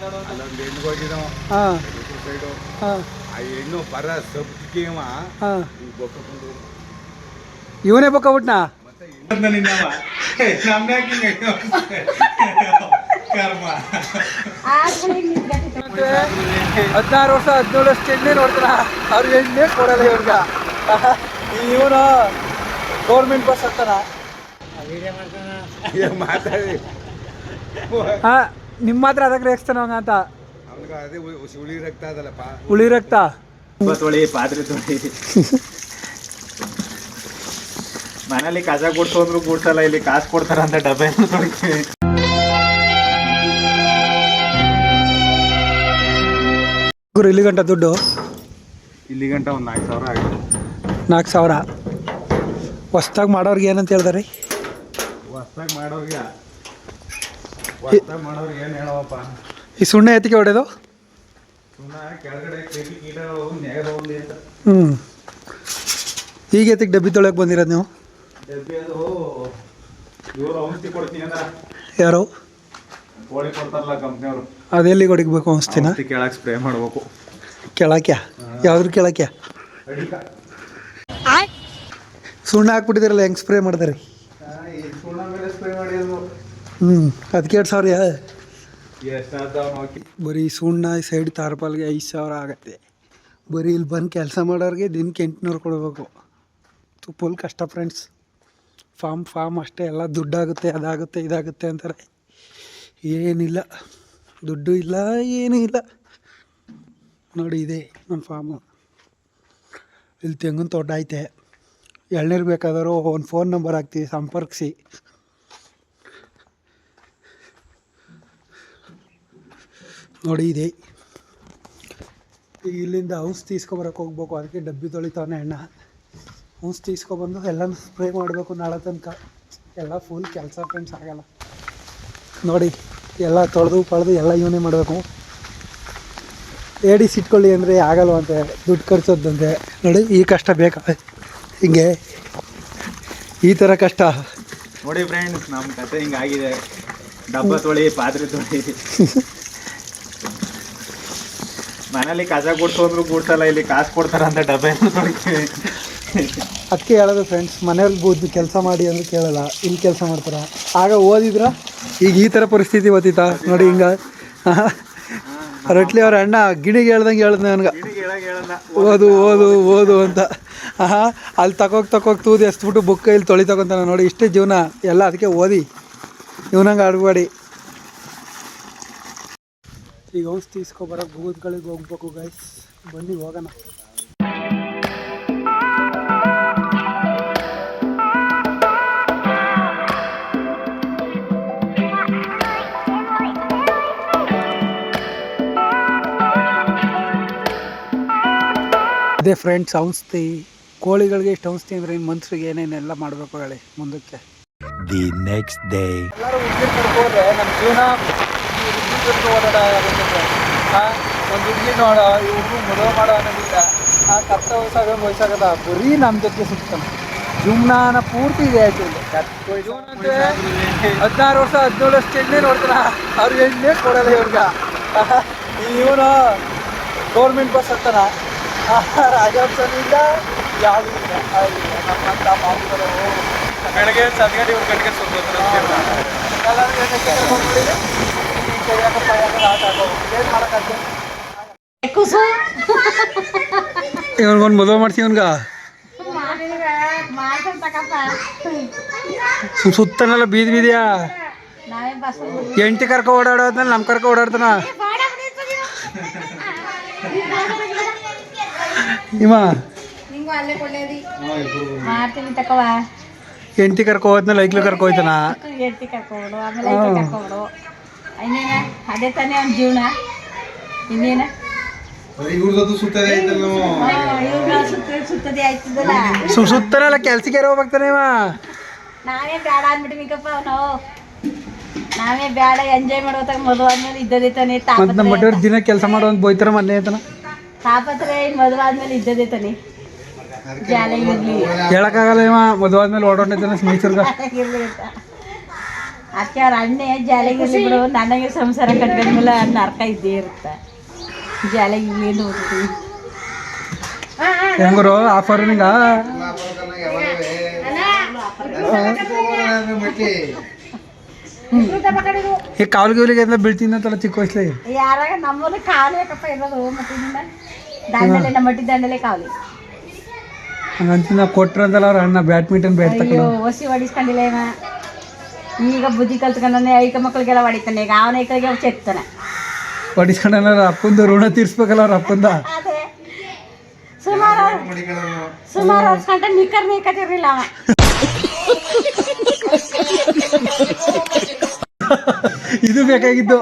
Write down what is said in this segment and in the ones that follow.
ಅಲ್ಲೊಂದು ಹೆಣ್ಣು ಹೋಗಿದ್ದವ ಹಾಂ ಸೈಡು ಹಾಂ ಆ ಹೆಣ್ಣು ಬರ ಸಬ್ಜಿಗೆ ಹಾಂ ಇವನೇ ಬೊಕ್ಕಬಿಟ್ನಾ ಹದಿನಾರು ವರ್ಷ 17 ವರ್ಷ ಎಣ್ಣೆ ನೋಡ್ತಾರ ಅವ್ರಿಗೆ ಎಣ್ಣೆ ಕೊಡಲ್ಲ ಇವ್ರಿಗ ಇವನು ಗೌರ್ಮೆಂಟ್ ಬಸ್ ಹತ್ತಾನ ಮಾತಾಡಿ ಹಾಂ ನಿಮ್ಮ ಮಾತ್ರ ಅದಕ್ಕೆ ರೇಗಿಸ್ತಾನ ಅವಂಗ ಅಂತ ಅವ್ನಿಗೆ ಅದೇ ಹುಳಿ ರಕ್ತ ಅದಲ್ಲಪ್ಪ ಹುಳಿ ರಕ್ತ ತೊಳಿ ಪಾತ್ರೆ ತೊಳಿ ಮನೇಲಿ ಕಸ ಕೊಡ್ಸು ಅಂದ್ರು ಕೊಡ್ಸಲ್ಲ, ಇಲ್ಲಿ ಕಾಸು ಕೊಡ್ತಾರ ಅಂತ ಡಬ್ಬೆ ತೊಳಿತೀವಿ. ಇಲ್ಲಿ ಗಂಟ ದುಡ್ಡು ಇಲ್ಲಿ ಗಂಟ ಒಂದು 4,000 ಆಗಿದೆ. 4,000 ಹೊಸ್ದಾಗಿ ಮಾಡೋರ್ಗೆ ಏನಂತ ಹೇಳ್ದಾರಿ? ಹೊಸ್ದಾಗಿ ಮಾಡೋರಿಗೆ ಏನು ಹೇಳವಪ್ಪ, ಈ ಸುಣ್ಣ ಎತ್ತಿಗೆ ಹೊಡೆದು ಕೆಳಗಡೆ ಈಗ ಎತ್ತಿಗೆ ಡಬ್ಬಿ ತೊಳಕ್ಕೆ ಬಂದಿರೋದು ನೀವು? ಡಬ್ಬಿ ಅದು ಇವರು ಔಷಧಿ ಕೊಡ್ತೀನಿ ಅಂದ್ರ ಯಾರು ಕೋಳಿ ಕೊಡ್ತಾರಲ್ಲ ಕಂಪ್ನಿಯವರು, ಅದೆಲ್ಲಿ ಹೊಡಿಬೇಕು ಅನಿಸ್ತೀನ? ಕೆಳಗೆ ಸ್ಪ್ರೇ ಮಾಡ್ಬೇಕು. ಕೆಳಕ್ಯ ಯಾವ್ದ್ರ ಕೆಳಕ್ಯ ಸುಣ್ಣ ಹಾಕ್ಬಿಟ್ಟಿದಾರಲ್ಲ, ಹೆಂಗೆ ಸ್ಪ್ರೇ ಮಾಡ್ದಾರೆ? ಸುಣ್ಣ ಮೇಲೆ ಸ್ಪ್ರೇ ಮಾಡಿ ಅದಕ್ಕೆ 2,000. ಎಷ್ಟು ಬರೀ ಸುಣ್ಣ ಸೈಡ್ ತಾರ್ಪಾಲ್ಗೆ 5,000 ಆಗತ್ತೆ. ಬರೀ ಇಲ್ಲಿ ಬಂದು ಕೆಲಸ ಮಾಡೋರಿಗೆ ದಿನಕ್ಕೆ 800 ಕೊಡಬೇಕು. ಫುಲ್ ಕಷ್ಟ ಫ್ರೆಂಡ್ಸ್. ಫಾರ್ಮ್ ಅಷ್ಟೇ, ಎಲ್ಲ ದುಡ್ಡಾಗುತ್ತೆ, ಅದಾಗುತ್ತೆ, ಇದಾಗುತ್ತೆ ಅಂತಾರೆ. ಏನಿಲ್ಲ, ದುಡ್ಡು ಇಲ್ಲ, ಏನೂ ಇಲ್ಲ. ನೋಡಿ ಇದೆ ನಮ್ಮ ಫಾರ್ಮು. ಇಲ್ಲಿ ತೆಂಗಿನ ತೋಟ ಐತೆ. ಎಳ್ನೀರು ಬೇಕಾದರೂ ಒಂದು ಫೋನ್ ನಂಬರ್ ಹಾಕ್ತೀವಿ, ಸಂಪರ್ಕಿಸಿ. ನೋಡಿ ಇದೆ. ಈಗ ಇಲ್ಲಿಂದ ಔಷಧಿ ತೀಸ್ಕೊಬರಕ್ಕೆ ಹೋಗ್ಬೇಕು, ಅದಕ್ಕೆ ಡಬ್ಬಿ ತೊಳಿತಾವನೆ ಅಣ್ಣ. ಔಷಧಿ ತೀಸ್ಕೊಬಂದು ಎಲ್ಲನೂ ಸ್ಪ್ರೇ ಮಾಡಬೇಕು ನಾಳೆ ತನಕ. ಎಲ್ಲ ಫುಲ್ ಕೆಲಸ ಫ್ರೆಂಡ್ಸ್, ಆಗಲ್ಲ ನೋಡಿ. ಎಲ್ಲ ತೊಳೆದು ಎಲ್ಲ ಇವನೇ ಮಾಡಬೇಕು. ಏಡಿ ಸಿಟ್ಕೊಳ್ಳಿ ಅಂದರೆ ಆಗಲ್ವಂತೆ, ದುಡ್ಡು ಖರ್ಚೋದಂತೆ. ನೋಡಿ ಈ ಕಷ್ಟ ಬೇಕಾ? ಹಿಂಗೆ ಈ ಥರ ಕಷ್ಟ ನೋಡಿ ಫ್ರೆಂಡ್ಸ್, ನಮ್ಮ ಕತೆ ಹಿಂಗಾಗಿದೆ. ಡಬ್ಬ ತೊಳಿ, ಪಾತ್ರೆ ತೊಳಿ, ಮನೇಲಿ ಕಸ ಕೊಡ್ಸು ಅಂದ್ರು ಕೊಡ್ಸಲ್ಲ, ಇಲ್ಲಿ ಕಾಸು ಕೊಡ್ತಾರ ಅಂತ ಡಬ್ಬೆ ತೊಳಿತೀವಿ. ಅದಕ್ಕೆ ಹೇಳೋದು ಫ್ರೆಂಡ್ಸ್, ಮನೇಲಿ ಬೂದ್ದು ಕೆಲಸ ಮಾಡಿ ಅಂದ್ರೆ ಕೇಳಲ್ಲ, ಇಲ್ಲಿ ಕೆಲಸ ಮಾಡ್ತಾರೆ. ಆಗ ಓದಿದ್ರ ಈಗ ಈ ಥರ ಪರಿಸ್ಥಿತಿ ಓದಿತಾ ನೋಡಿ. ಹಿಂಗೆ ರಟ್ಲಿ ಅವ್ರ ಅಣ್ಣ ಗಿಣಿಗೆ ಹೇಳ್ದಂಗೆ ಹೇಳ್ದ ನನಗೆ, ಓದು ಓದು ಓದು ಅಂತ. ಅಲ್ಲಿ ತಗೋಗಿ ತೂದು ಎಸ್ಬಿಟ್ಟು ಬುಕ್ ಇಲ್ಲಿ ತೊಳಿ ತಗೊಂತಾನೆ. ನೋಡಿ ಇಷ್ಟೇ ಜೀವನ ಎಲ್ಲ. ಅದಕ್ಕೆ ಓದಿ, ಇವನಂಗೆ ಆಡಬೇಡಿ. ಈಗ ಔಷಧಿ ತೀಸ್ಕೊಬರೋಕೆ ಬೂದ್ಗಳಿಗೆ ಹೋಗ್ಬೇಕು ಗೈಸ್. ಬನ್ನಿ ಹೋಗೋಣ. ಅದೇ ಫ್ರೆಂಡ್ಸ್, ಔಷಧಿ ಕೋಳಿಗಳಿಗೆ ಇಷ್ಟು ಔಷಧಿ ಅಂದರೆ ಇನ್ನು ಮನುಷ್ಯರಿಗೆ ಏನೇನೆಲ್ಲ ಮಾಡಬೇಕು ಹೇಳಿ ಮುಂದಕ್ಕೆ. ದಿ ನೆಕ್ಸ್ಟ್ ಡೇ ಎಲ್ಲರೂ ಹುಡುಗಿ ಕರ್ಕೋದ್ರೆ ನಮ್ಮ ಜೀವನ ಓಡಾಡ ಒಂದು ಹುಡುಗಿ ನೋಡೋ, ಈ ಹುಡುಗ ಮದುವೆ ಮಾಡೋ ಅನ್ನೋದಿಲ್ಲ. ಕತ್ತ ವಯಸ್ಸಾಗದ ಬರೀ ನಮ್ಮ ಜೊತೆ ಸಿಗ್ತಾನೆ. ಜೀವನ ಪೂರ್ತಿ ಇದೆ ಆಯ್ತು. 16 ವರ್ಷ 17 ವರ್ಷ ಎಣ್ಣೆ ನೋಡ್ತಾರ, ಅವ್ರಿಗೆ ಎಣ್ಣೆ ಕೊಡಲ್ಲ ಇವ್ರಿಗ. ಇವನು ಗೌರ್ಮೆಂಟ್ ಬಸ್ ಹತ್ತಾನ, ರಾಜಾಂಶನಿಂದ ಯಾವುದೂ ಇಲ್ಲ. ನಮ್ಮಂತ ಮಾತುಗಳು ಬೆಳಗ್ಗೆ ಸದ್ಗಡಿ ಇವ್ರ ಕಡೆಗೆ ಇವನ್ಗೊಂದು ಮದುವೆ ಮಾಡ್ಸಿ. ಇವನ್ಗ ಸುತ್ತನೆಲ್ಲ ಬೀದಿಯಾ ಎಂಟಿ ಕರ್ಕ ಓಡಾಡೋದ್ಮೇಲೆ ನಮ್ಮ ಕರ್ಕ ಓಡಾಡ್ತಾನ ಇವ. ಎಂಟಿ ಕರ್ಕ ಹೋದ್ಮೇಲೆ ಐಕ್ಲು ಕರ್ಕ ಹೋಯ್ತಾನ. ಅದೇ ತಾನೇ ಅವ್ನ ಜೀವನ. ಇನ್ನೇನ ಸುತ್ತದೆ ಆಯ್ತದಲ್ಲ. ಸುತ್ತನೆಲ್ಲ ಕೆಲ್ಸಕ್ಕೆ ಹೋಗ್ತಾನೆ ಇವ. ನಾವೇ ಬೇಡ ಅಂದ್ಬಿಟ್ಟಿವಿಕಪ್ಪ ನಾವು. ನಾವೇ ಬೇಡ ಎಂಜಾಯ್ ಮಾಡೋತಾಗ ಮದುವೆ ಆದ್ಮೇಲೆ ಇದ್ದದೇ ತಾನೆ ನಮ್ಮ ಮಟ್ಟವ್ರು ದಿನ ಕೆಲಸ ಮಾಡೋ ಅಂತ ಬೋಯ್ತಾರ ಮೊನ್ನೆ ಆಯ್ತಾನ. ತಾಪತ್ರೆ ಮದುವೆ ಆದ್ಮೇಲೆ ಇದ್ದದೇ ತಾನೆ. ಜಾಲ ಇರ್ಲಿ ಹೇಳಕ್ಕಾಗಲ್ಲ ಇವ ಮದುವೆ ಆದ್ಮೇಲೆ ಓಡೋಣ ಮೈಸೂರ್ಗ. ಅದಕ್ಕೆ ಅವ್ರ ಅಣ್ಣೆ ಜಾಲಿಗಿರ್ಲಿ ಬಿಡು, ನನಗೆ ಸಂಸಾರ ಕಟ್ಕೊಂಡ್ಮೇಲೆ ನರ್ಕ ಇದ್ದೇ ಇರುತ್ತೆ. ಜಾಲಿಗಿರ್ಲಿ ಹೋಗ್ತೀವಿ ಹೆಂಗರು ಆಫರ್ ನಿಂಗ ಈ ಕಾಲ್ ಗಿವ್ಲಿಗೆ ಎಲ್ಲ ಬೀಳ್ತಿಂದಂತಲ್ಲ ಚಿಕ್ಕ ವಯಸ್ಸಲ್ಲಿ. ಯಾರಾಗ ನಮ್ಮಲ್ಲಿ ಕಾವಲಿ ಯಾಕಪ್ಪ ಇರೋದು ಮತ್ತೆ ದಂಡಲೆ ನಮ್ಮ ಮಟ್ಟಿ ದಂಡಲೆ ಕಾವಲಿ. ಹಂಗಂತ ನಾವು ಕೊಟ್ರಂತಲ್ಲ ಅವ್ರ ಅಣ್ಣ ಬ್ಯಾಡ್ಮಿಂಟನ್ ಬ್ಯಾಟ್ ಅಯ್ಯೋ ತಕೊಂಡು ಹೊಸಿ ಹೊಡಿಸ್ಕೊಂಡಿಲ್ಲ ಇವ. ಈಗ ಬುದ್ಧಿ ಕಲ್ತ್ಕೊಂಡೇ ಐಕ ಮಕ್ಳಿಗೆಲ್ಲ ಹೊಡಿತಾನೆ. ಈಗ ಅವನ ಐಕಳಿಗೆ ಚೆಕ್ತಾನೆ ಹೊಡಿಸ್ಕೊಂಡಲ್ಲ ಅವ್ರ ಅಪ್ಪಂದು ಋಣ ತೀರ್ಸ್ಬೇಕಲ್ಲ ಅವ್ರ ಅಪ್ಪಂದ. ಅದೇ ಸುಮಾರು ವರ್ಷ ಗಂಟ ನಿಕ್ಕರ್ ನೀಕತಿರ್ಲಿಲ್ಲ ಅವ. ಇದು ಬೇಕಾಗಿದ್ದು.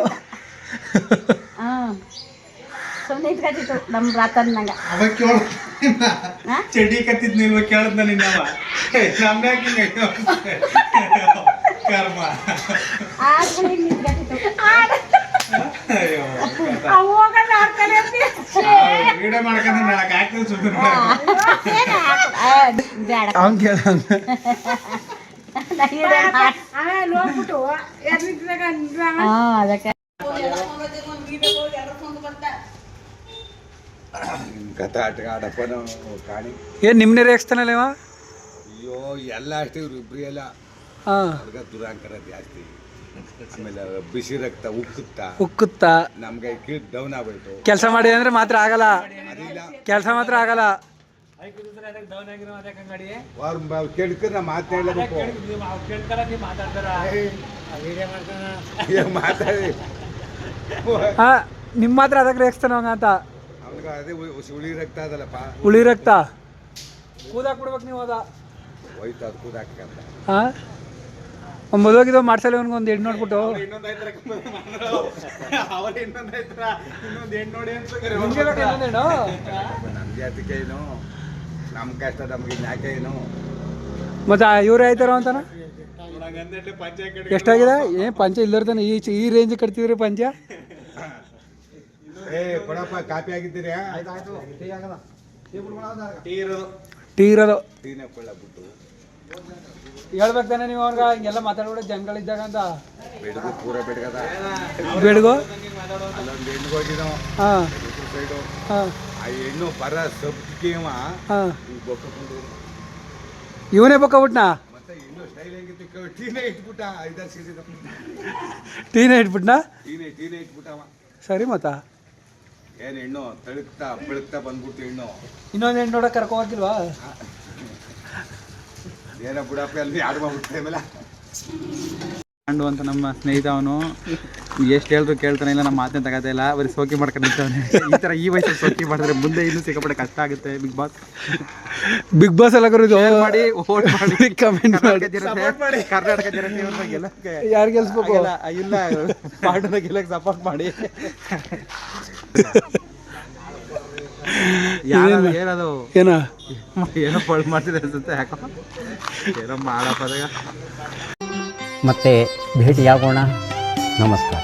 ಸುಮ್ಮನೆ ಇಟ್ಕೊತಿತ್ತು ನಮ್ಮ ರಾತನ್ನಂಗ. ಚಡ್ಡಿ ಕತ್ತಿದ್ ನಿಲ್ವ ಕೇಳದ್ನ ನಿನ್ನವ ಕರ್ಮ. ವಿಡಿಯೋ ಮಾಡ್ಕೊಂಡು ನಾಳೆ ಹಾಕ್ತೀನಿ ಸುಮ್ಮನೆ. ಅವ್ನು ಕೇಳ ಅದಕ್ಕೆ ಕಥ ಆಟ ಆಡಪ್ಪನ ಕಾಣಿ. ಏನು ನಿಮ್ಮನೆ ರೇಗಿಸ್ತಾನಲ್ಲ ಇವ? ಅಯ್ಯೋ ಎಲ್ಲ ಅಷ್ಟೇ ಇವ್ರು ಇಬ್ರು ಎಲ್ಲ. ಹಾಂ, ಅವ್ರಿಗೆ ದುರಾಂಕರ ಜಾಸ್ತಿ. ಆಮೇಲೆ ಬಿಸಿ ರಕ್ತ ಉಕ್ಕುತ್ತಾ ನಮ್ಗೆ ಕೀಳು ಡೌನ್ ಆಗ್ಬಿಟ್ಟು ಕೆಲಸ ಮಾಡಿ ಅಂದ್ರೆ ಮಾತ್ರ ಆಗಲ್ಲ. ಅದಿಲ್ಲ ಕೆಲಸ ಮಾತ್ರ ಆಗಲ್ಲ. ಅವ್ರು ಕೇಳ್ಕರ್ ನಾ ಮಾತಾಡ್ಲೇಬೇಕು. ಮಾತಾಡಿ ಹಾಂ, ನಿಮ್ಮ ಮಾತ್ರ ಅದಕ್ಕೆ ರೇಗಿಸ್ತಾನ ಅವಂಗ ಅಂತ. ಅವ್ನಿಗೆ ಅದೇ ಉಳಿ ರಕ್ತ ಅದಲ್ಲಪ್ಪ, ಉಳಿ ರಕ್ತ ಕೂದಾಕ್ಬಿಡ್ಬೇಕು ನೀವು. ಅದ ಹೋಯ್ತು ಅದು ಕೂದಾಕಂತ. ಹಾಂ, ಮದುವಾಗಿದ್ದು ಮಾಡ್ಸಲ್ಲ ಅವ್ನಿಗೆ ಒಂದು ಹೆಣ್ಣು ನೋಡ್ಬಿಟ್ಟು. ಇನ್ನೊಂದು ಹೆಣ್ಣು ನೋಡಿ ನಮ್ಗೆ ಅದಕ್ಕೆ ಏನು, ನಮ್ಮ ಕಷ್ಟ ನಮ್ಗೆ ಯಾಕೆ ಏನು. ಮತ್ತು ಇವರೇ ಆಯ್ತಾರ ಅಂತಾನ. ಪಂಚಾಯತ್ ಎಷ್ಟಾಗಿದೆ? ಏನು ಪಂಚ ಇಲ್ಲರ್ತಾನೆ ಈ ರೇಂಜ್ ಕಟ್ತಿದ್ರಿ ಪಂಚ. ಏ ಕೊಡಪ್ಪ, ಕಾಪಿ ಆಗಿದ್ದೀರಾ? ಟೀ ಇರೋದು ಟೀನೇ ಕೊಳ್ಳಬಿಟ್ಟು ಹೇಳ್ಬೇಕು ತಾನೆ ನೀವು ಅವ್ರಿಗೆ. ಹಿಂಗೆಲ್ಲ ಮಾತಾಡ್ಬಿಡ ಜನಗಳಿದ್ದಾಗ ಅಂತ. ಬೆಳಗು ಪೂರ ಬೆಳಗದ ಬೆಳಗು ಅಲ್ಲೊಂದು ಹೆಣ್ಣು ಹೋಗಿನೋ ಹಾಂ ಸೈಡು. ಹಾಂ ಆ ಹೆಣ್ಣು ಬರ ಸಬ್ಗೆ ಹಾಂ, ಬೊಕ್ಕೊಂಡು ಇವನೇ ಬೊಕ್ಕಬಿಟ್ನಾ? ಮತ್ತೆ ಇನ್ನೂ ಸ್ಟೈಲ್ ಹೆಂಗಿತ್ತು, ಟೀನೇ ಇಟ್ಬಿಟ್ಟ. 5-6 ಸೀಸನ್ ಟೀನೇ ಇಟ್ಬಿಟ್ನಾ? ಟೀನೇ ಇಟ್ಬಿಟ್ಟವ. ಸರಿ ಮತ್ತ ಏನು ಹೆಣ್ಣು ತಳುಕ್ತಾ ಬೆಳಗ್ತಾ ಬಂದ್ಬಿಡ್ತು ಹೆಣ್ಣು. ಇನ್ನೊಂದು ಹೆಣ್ಣು ನೋಡಕ್ಕೆ ಕರ್ಕೊ ಹೋಗಿಲ್ವಾ? ಏನೋ ಬಿಡಪ್ಪ, ಅಲ್ಲಿ ಆಡು ಮಾಡ್ಬಿಡ್ತೇ ಮೇಲೆ ಕಂಡು ಅಂತ ನಮ್ಮ ಸ್ನೇಹಿತ. ಅವನು ಎಷ್ಟು ಹೇಳಿದ್ರು ಕೇಳ್ತಾನೆ ಇಲ್ಲ, ನಮ್ಮ ಮಾತನ್ನ ತಗೋತಾ ಇಲ್ಲ, ಬರೀ ಸೋಕಿ ಮಾಡ್ಕೊಂಡು ನಿಂತವನೆ. ಈ ಥರ ಈ ವಯಸ್ಸಲ್ಲಿ ಸೋಕಿ ಮಾಡಿದ್ರೆ ಮುಂದೆ ಇನ್ನೂ ಸಿಕ್ಕಾಪಟ್ಟೆ ಕಷ್ಟ ಆಗುತ್ತೆ. ಬಿಗ್ ಬಾಸ್ ಎಲ್ಲ ಕರೋದು ಮಾಡಿ ವೋಟ್ ಮಾಡಿ ಕಮೆಂಟ್ ಮಾಡಿ ಕರ್ನಾಟಕ ಜನತೆ ಗೆಲ್ಲಕ್ಕೆ ಯಾರು ಗೆಲ್ಸ್ಬೇಕು? ಇಲ್ಲ ಪಾರ್ಟಿನ ಗೆಲ್ಲಕ್ಕೆ ಸಪೋರ್ಟ್ ಮಾಡಿ. ಏನದು ಏನೋ ಪಳ್ ಮಾಡ್ತಿದೆ ಅನ್ಸುತ್ತೆ. ಯಾಕೋ ಏನೋ ಮಾಡಪ್ಪ. ಮತ್ತೆ ಭೇಟಿಯಾಗೋಣ. ನಮಸ್ಕಾರ.